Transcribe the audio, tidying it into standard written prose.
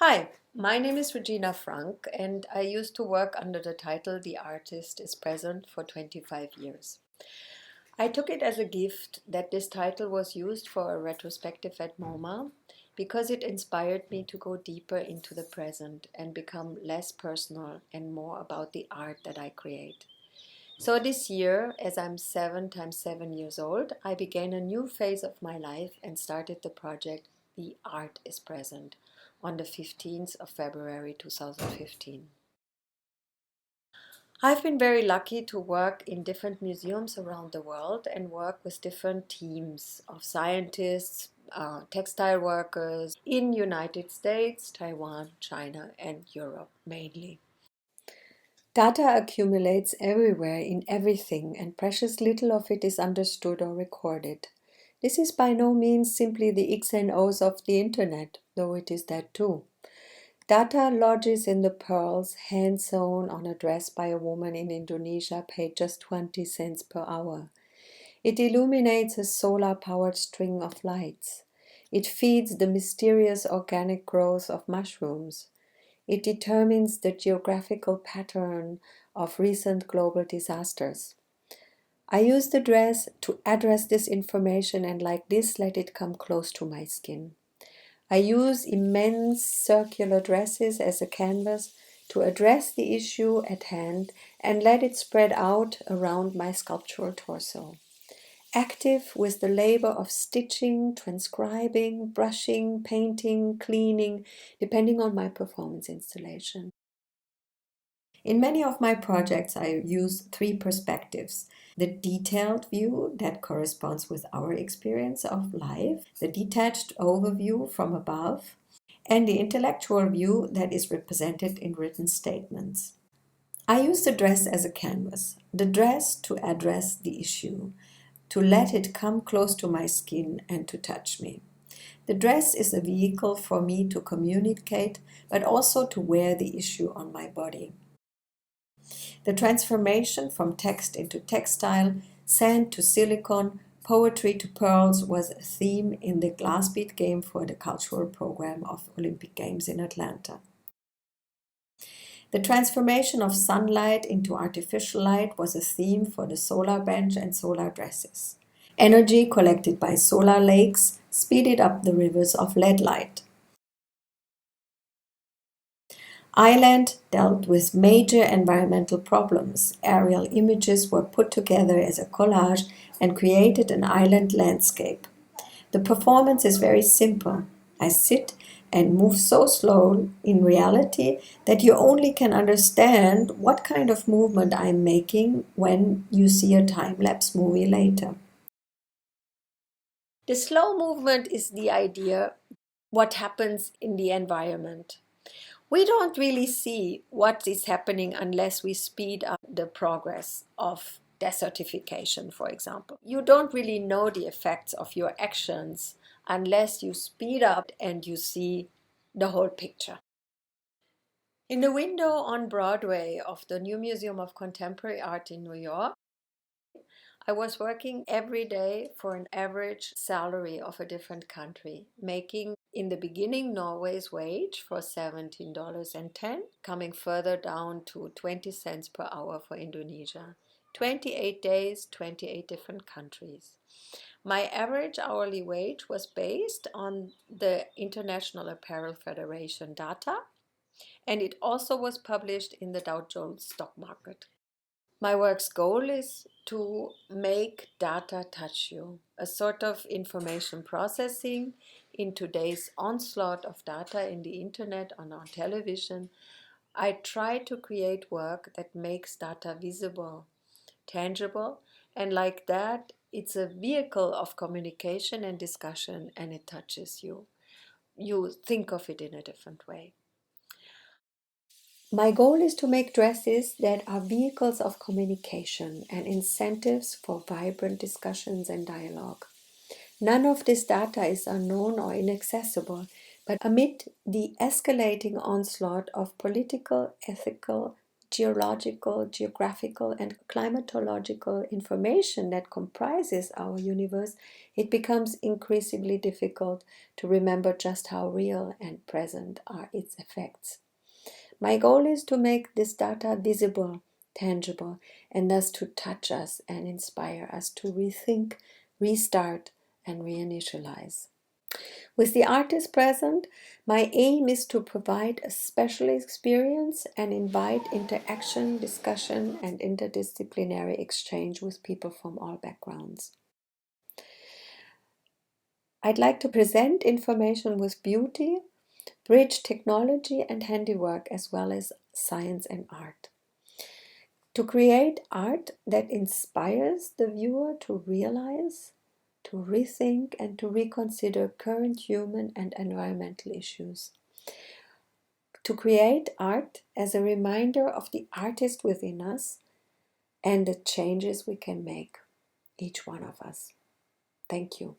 Hi, my name is Regina Frank, and I used to work under the title The Artist is Present for 25 years. I took it as a gift that this title was used for a retrospective at MoMA because it inspired me to go deeper into the present and become less personal and more about the art that I create. So this year, as I'm 7 times 7 years old, I began a new phase of my life and started the project The Art is Present on the 15th of February 2015. I've been very lucky to work in different museums around the world and work with different teams of scientists, textile workers in United States, Taiwan, China, and Europe mainly. Data accumulates everywhere in everything, and precious little of it is understood or recorded. This is by no means simply the X and O's of the internet, though it is that too. Data lodges in the pearls hand sewn on a dress by a woman in Indonesia paid just 20 cents per hour. It illuminates a solar powered string of lights. It feeds the mysterious organic growth of mushrooms. It determines the geographical pattern of recent global disasters. I use the dress to address this information and, like this, let it come close to my skin. I use immense circular dresses as a canvas to address the issue at hand and let it spread out around my sculptural torso. Active with the labor of stitching, transcribing, brushing, painting, cleaning, depending on my performance installation. In many of my projects, I use three perspectives: the detailed view that corresponds with our experience of life, the detached overview from above, and the intellectual view that is represented in written statements. I use the dress as a canvas, the dress to address the issue, to let it come close to my skin and to touch me. The dress is a vehicle for me to communicate, but also to wear the issue on my body. The transformation from text into textile, sand to silicone, poetry to pearls was a theme in the glass bead game for the cultural program of Olympic Games in Atlanta. The transformation of sunlight into artificial light was a theme for the solar bench and solar dresses. Energy collected by solar lakes speeded up the rivers of LED light. Island dealt with major environmental problems. Aerial images were put together as a collage and created an island landscape. The performance is very simple. I sit and move so slow in reality that you only can understand what kind of movement I'm making when you see a time-lapse movie later. The slow movement is the idea what happens in the environment. We don't really see what is happening unless we speed up the progress of desertification, for example. You don't really know the effects of your actions unless you speed up and you see the whole picture. In the window on Broadway of the New Museum of Contemporary Art in New York, I was working every day for an average salary of a different country, making in the beginning Norway's wage for $17.10, coming further down to 20 cents per hour for Indonesia. 28 days, 28 different countries. My average hourly wage was based on the International Apparel Federation data, and it also was published in the Dow Jones stock market. My work's goal is to make data touch you, a sort of information processing in today's onslaught of data in the internet and on television. I try to create work that makes data visible, tangible, and like that, it's a vehicle of communication and discussion and it touches you. You think of it in a different way. My goal is to make dresses that are vehicles of communication and incentives for vibrant discussions and dialogue. None of this data is unknown or inaccessible, but amid the escalating onslaught of political, ethical, geological, geographical, and climatological information that comprises our universe, it becomes increasingly difficult to remember just how real and present are its effects. My goal is to make this data visible, tangible, and thus to touch us and inspire us to rethink, restart, and reinitialize. With the artist present, my aim is to provide a special experience and invite interaction, discussion, and interdisciplinary exchange with people from all backgrounds. I'd like to present information with beauty, bridge technology and handiwork, as well as science and art. To create art that inspires the viewer to realize, to rethink, and to reconsider current human and environmental issues. To create art as a reminder of the artist within us and the changes we can make, each one of us. Thank you.